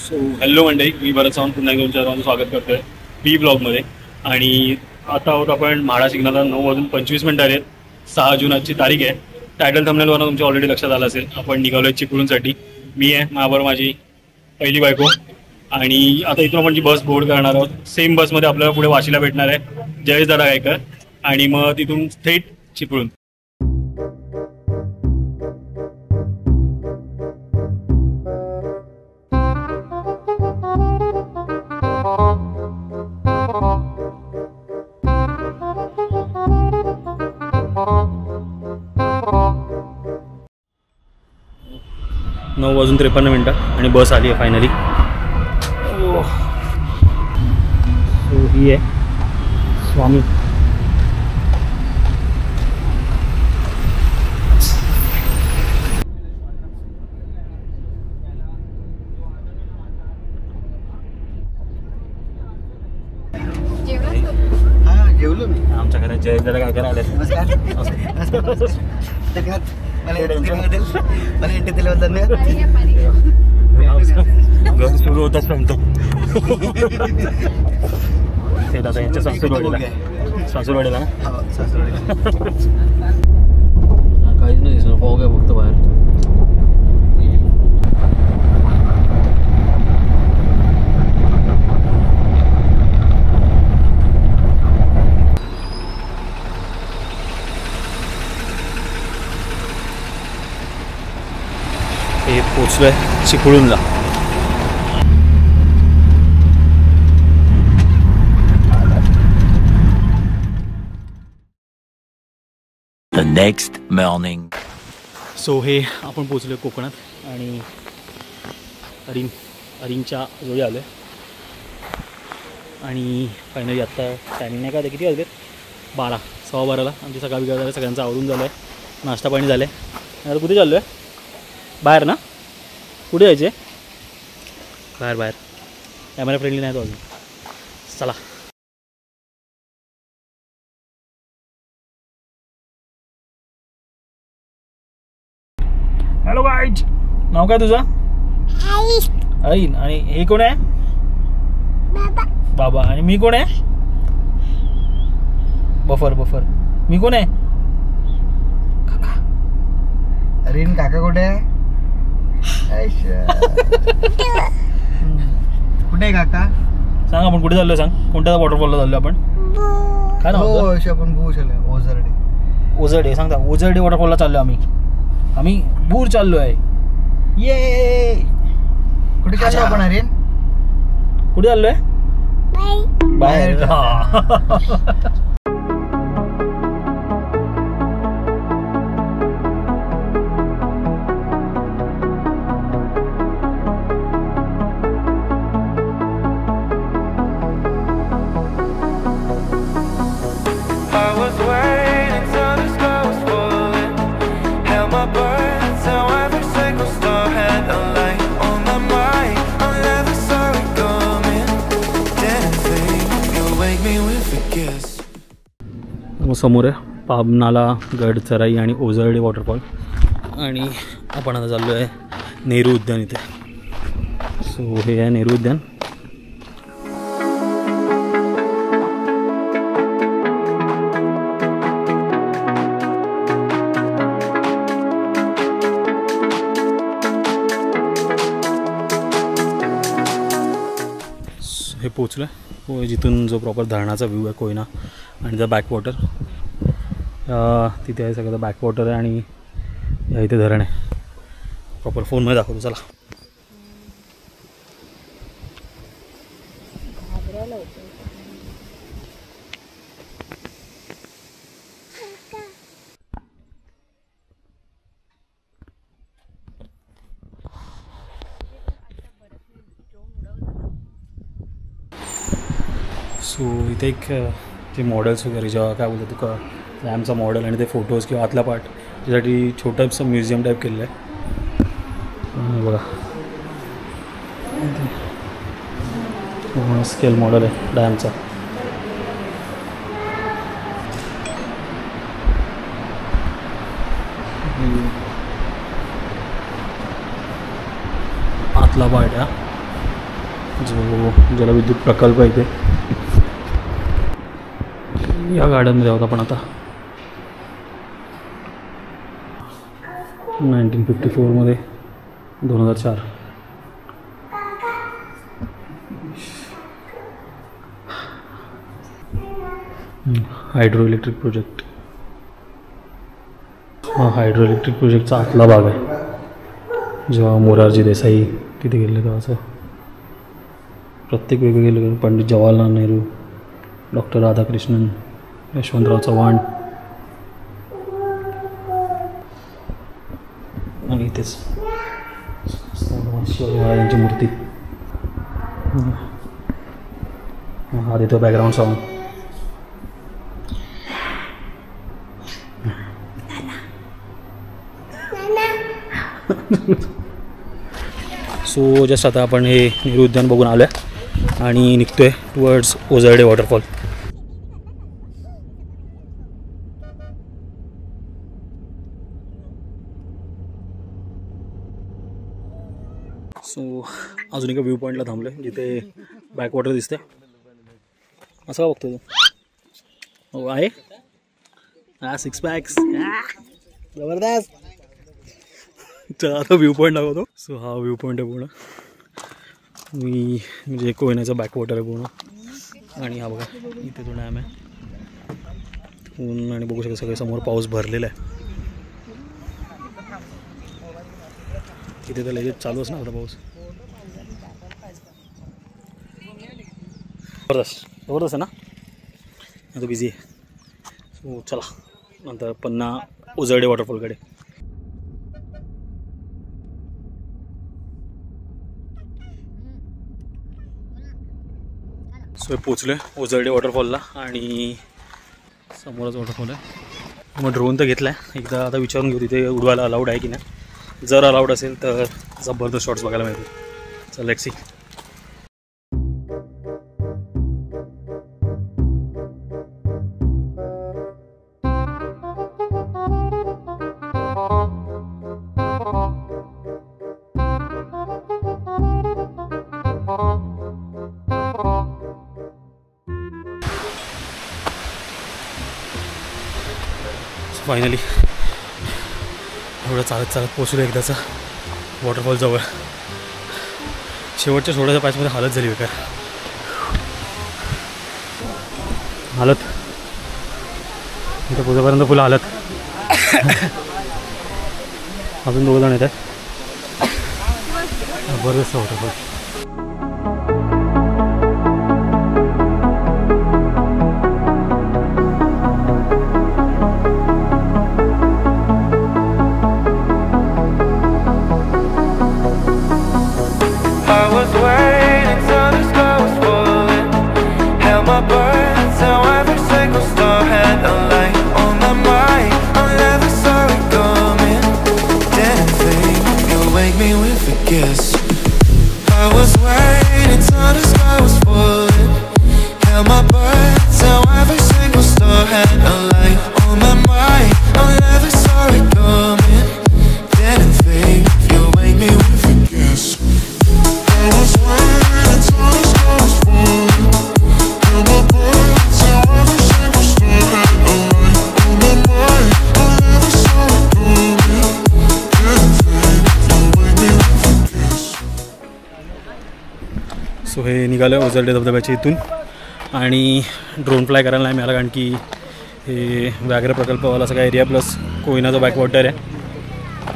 So hello मंडळी, मी भरत सावंत पुन्हा एकदा तुमचं स्वागत करतोय बी ब्लॉगमध्ये. आणि आता आहोत आपण म्हाडा सिग्नलला. 9:25 आहेत. 6 जून आजची तारीख आहे. टायटल थंबनेलवरून तुमच्या ऑलरेडी लक्षात आलं असेल. आपण निघालोय चिपळूणसाठी. मी आहे, माझ्याबरोबर माझी पहिली बायको. आणि आता इथून आपण जी बस बोर्ड करणार आहोत. सेम बसमध्ये आपल्याला पुढे वाशीला भेटणार आहे जयेश दादा गायकर, आणि मग तिथून थेट चिपळूण. नऊ वाजून 53 आणि बस आली आहे फायनली. सो ही आहे स्वामी. जेवलो मी. आमच्या घरात जयेश दादा काय करायला आले. घर सुरू होताच नव्हतं. ते दादा यांच्या सासूरवाडीला ना. काहीच नाही दिसणार, फॉग आहे फक्त बाहेर. हे पोचलोय चिपळूणला. The next morning. सो हे आपण पोचलोय कोकणात आणि अरिंगच्या जोडी आलो आहे. आणि फायनली आत्ता टायमिंग नाही का, ते किती वाजले? 12, 12:15 आमची सकाळ बिघाड झालं. सगळ्यांचं आवरून झालं आहे, नाश्ता पाणी झालं आहे. आता कुठे चाललो आहे? बाहेर ना? कुठे जायचे? बाहेर. कॅमेरा फ्रेंडली नाही तो अजून. चला. हॅलो गाईज, नाव काय तुझं? आईन. आणि हे कोण आहे? बाबा. आणि मी कोण आहे? बफर. मी कोण आहे? काका. अरिन काका कुठे आहे? कुठे काका? सांग आपण कुठे चाललोय? सांग कोणत्या वॉटरफॉलला चाललोय आपण? काय नाव? आपण ओझरडे. सांगता. ओझरडे वॉटरफॉलला चाललोय आम्ही भूर चाललोय. ये कुठे चाललो आपण अरिन? कुठे चाललोय? बाहेर. समोर आहे पाबनाला गड चराई आणि ओझरडे वॉटरफॉल. आणि आपण आता चाललो आहे नेहरू उद्यान इथे. सो हे आहे नेहरू उद्यान. हे पोचलं आहे जिथून जो प्रॉपर धरणाचा व्ह्यू आहे कोयना आणि द बॅकवॉटर. तिथे आहे सगळं बॅकवॉटर आहे आणि इथे धरण आहे. प्रॉपर फोनमध्ये दाखवतो. चला. सो इथे एक ते मॉडेल्स वगैरे जेव्हा काय बोलतो का रॅमचा मॉडेल आणि ते फोटोज किंवा आतला पार्ट त्यासाठी छोटंसं म्युझियम टाईप केलेलं आहे. बघा स्केल मॉडेल आहे डॅमचा. आतला पार्ट आहे. जो जलविद्युत प्रकल्प आहे इथे, या गार्डनमध्ये आहोत आपण आता. 1954 2004. Hydro electric project. हा हायड्रो इलेक्ट्रिक प्रोजेक्टचा आतला भाग आहे. जेव्हा मोरारजी देसाई तिथे गेले तेव्हाचं प्रत्येक वेगवेगळे पंडित जवाहरलाल नेहरू, डॉक्टर राधाकृष्णन, यशवंतराव चव्हाण आणि इथेच शिवाजी महाराजांची मूर्ती. हा देतो बॅकग्राऊंड साऊंड. सो जस्ट आता आपण हे नेहरू उद्यान बघून आलो आहे आणि निघतोय टुवर्ड्स ओझरडे वॉटरफॉल. सो अजून एका व्ह्यू पॉईंटला थांबलो आहे जिथे बॅकवॉटर दिसते. असं का बघतो तू? हो आहे. हा 6 पॅक्स जबरदस्त. चला आता व्ह्यू पॉईंट दाखवतो. सो हा व्ह्यू पॉईंट आहे पूर्ण. मी म्हणजे कोयनाचा बॅकवॉटर आहे पूर्ण. आणि हा बघा इथे तो डॅम आहे ऊन आणि बघू शकता सगळे समोर पाऊस भरलेला आहे. इथे तर लगेच चालूच ना आता पाऊस. जबरदस्त जबरदस्त आहे ना. आता बिझी आहे. सो चला नंतर पुन्हा ओझरडे वॉटरफॉलकडे. सो पोचलो आहे ओझरडे वॉटरफॉलला आणि समोरच वॉटरफॉल आहे. मग ड्रोन तर घेतला आहे. एकदा आता विचारून घेऊ तिथे उडवायला अलाउड आहे की नाही. जर अलाउड असेल तर जबरदस्त शॉट्स बघायला मिळतील. चल लेट्स सी. फायनली एवढं चालत चालत पोचलो एकदाचा वॉटरफॉल जवळ. शेवटच्या थोड्याशा पाचमध्ये हालत झाली बेकार. हालत इथं पोचेपर्यंत फुलं हालत. अजून 2 जण येत आहेत. जबरदस्त वॉटरफॉल. सो हे निघालं ओझरडे धबधब्याच्या इथून आणि ड्रोन फ्लाय करायला नाही मिळाला कारण की हे व्याघ्र प्रकल्पवाला सगळा एरिया प्लस कोयनाचा बॅकवॉटर आहे.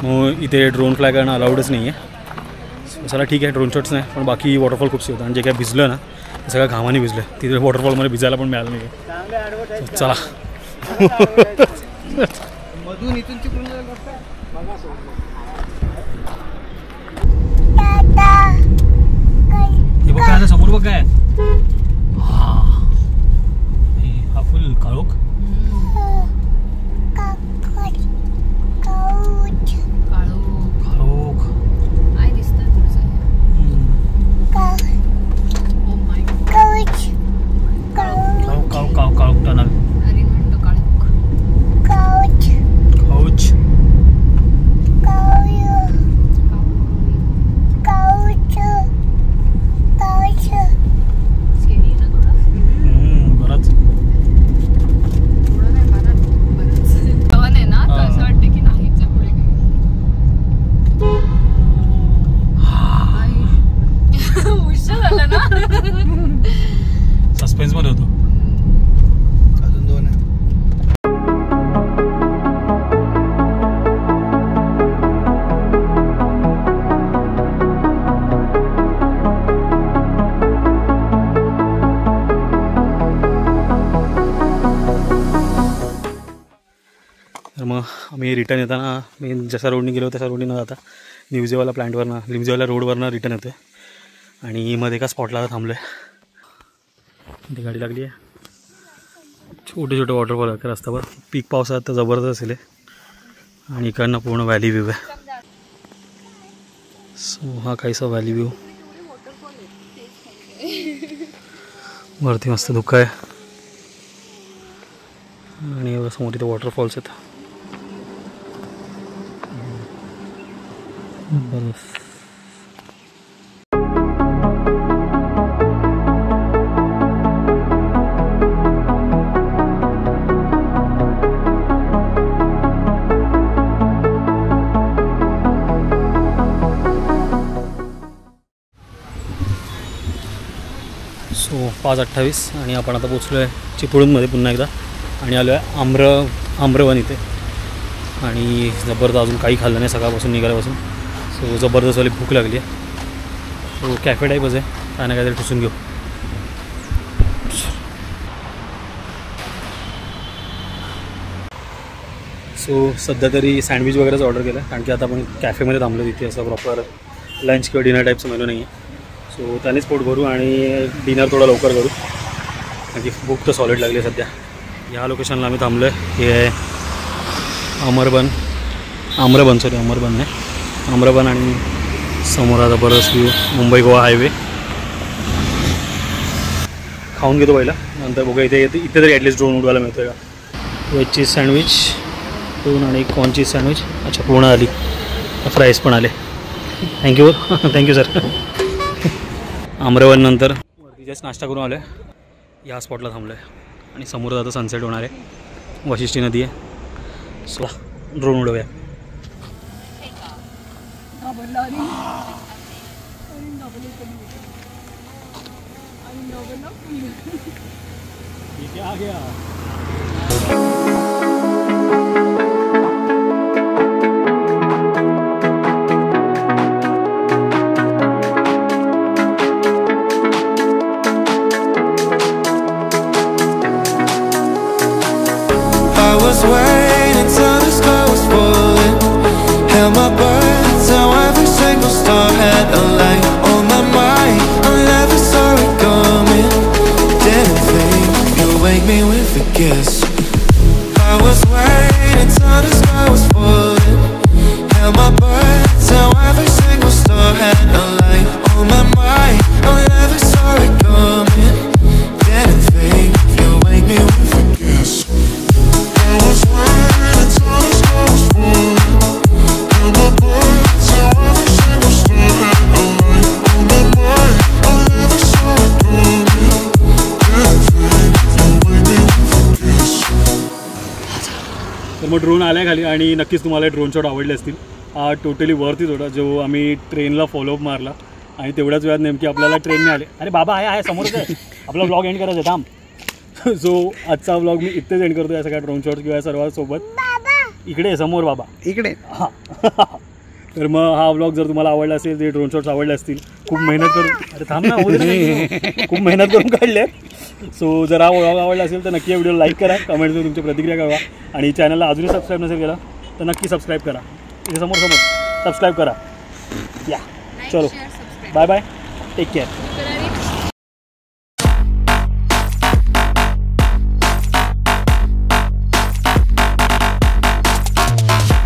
मग इथे ड्रोन फ्लाय करणं अलाउडच नाही आहे. चला ठीक आहे ड्रोन शॉट्स नाही पण बाकी वॉटरफॉल खूपसे होतं आणि जे काय भिजलं ना ते सगळं घामाने भिजलं. तिथे वॉटरफॉलमध्ये भिजायला पण मिळालं नाही. चला मधून इथून तिकडून हे बघ काय समोर बघ काय हा फुल काळोख. Couch. सस्पेन्समध्ये होतो. अजून 2 आहे. तर मग आम्ही रिटर्न येताना मी जसा रोडने गेलो तशा रोडने न जाता लिमजेवाला प्लॅन्टवरनं लिमजेवाला रोडवरनं रिटर्न येतो आहे आणि मध्ये एका स्पॉटला थांबलो आहे. ती गाडी लागली आहे. छोटे छोटे वॉटरफॉल आहे रस्त्यावर. पीक पावसाळ्यात तर जबरदस्त असेल आणि इकडनं पूर्ण व्हॅली व्ह्यू आहे. सो हा काहीसा व्हॅली व्ह्यू. वरती मस्त धुकं आहे आणि समोर इथे वॉटरफॉल्स आहेत. बस सो 5:28 आणि आपण आता पोचलो आहे चिपळूणमध्ये पुन्हा एकदा आणि आलो आहे आम्रवन इथे. आणि जबरदस्त अजून काही खाल्लं नाही सकाळपासून निघाल्यापासून. सो जबरदस्तवाली भूक लागली आहे. सो कॅफे टाईपच आहे. काय ना काहीतरी ठुसून घेऊ. सो सध्या तरी सँडविच वगैरेच ऑर्डर केलं कारण की आता आपण कॅफेमध्ये थांबलो. तिथे असं प्रॉपर लंच किंवा डिनर टाईपचं मेनू नाही आहे. सो त्यानेच पोट भरू आणि डिनर थोडा लवकर करू कारण की भूक तर सॉलिड लागली आहे सध्या. ह्या लोकेशनला आम्ही थांबलो आहे. हे आहे आम्रवन आहे. आम्रवन आणि समोर आता बरंच व्ह्यू मुंबई गोवा हायवे. खाऊन घेतो पहिला नंतर बघा इथे तरी ॲटलिस्ट ड्रोन उडवायला मिळतो का. व्हेज चीज सँडविच 2 आणि कॉर्न चीज सँडविच. अच्छा पूर्ण आली. फ्राईज पण आले. Thank you sir. आम्रवन नंतर वरती जस्ट नाश्ता करून आलो आहे. या स्पॉटला थांबलो आहे आणि समोर आता सनसेट होणार आहे. वशिष्ठी नदी आहे. सो ड्रोन उडवूया. Waiting till the sky was falling. Held my breath till every single star had a light on my mind. I never saw it coming. Didn't think you'd wake me with a kiss. I was waiting till the sky was falling. Held my breath till every single star had a light on my mind. I never saw it coming. Didn't think you'd wake me with a kiss. तर मग drone आल्या खाली आणि नक्कीच तुम्हाला drone shot आवडले असतील. हा totally वरतीच होता जो आम्ही ट्रेनला फॉलोअप मारला आणि तेवढ्याच वेळात नेमकी आपल्याला ट्रेनने आले. अरे बाबा आहे समोरच आहे. आपला ब्लॉग एंड करायचा थांब. सो आजचा ब्लॉग मी इथेच एंड करतो या सगळ्या ड्रोन शॉट किंवा सर्वांसोबत. इकडे समोर बाबा इकडे. हां. तर मग हा ब्लॉग जर तुम्हाला आवडला असेल ते ड्रोन शॉट्स आवडले असतील खूप मेहनत करून अरे थांब ना खूप मेहनत करून काढले. सो जर हा ब्लॉग आवडला असेल तर नक्की व्हिडिओ लाईक करा. कमेंटमध्ये तुमची प्रतिक्रिया कळवा आणि चॅनलला अजूनही सबस्क्राईब नसेल केला तर नक्की सबस्क्राईब करा. इथे समोर सबस्क्राईब करा. या चलो बाय बाय. Take care.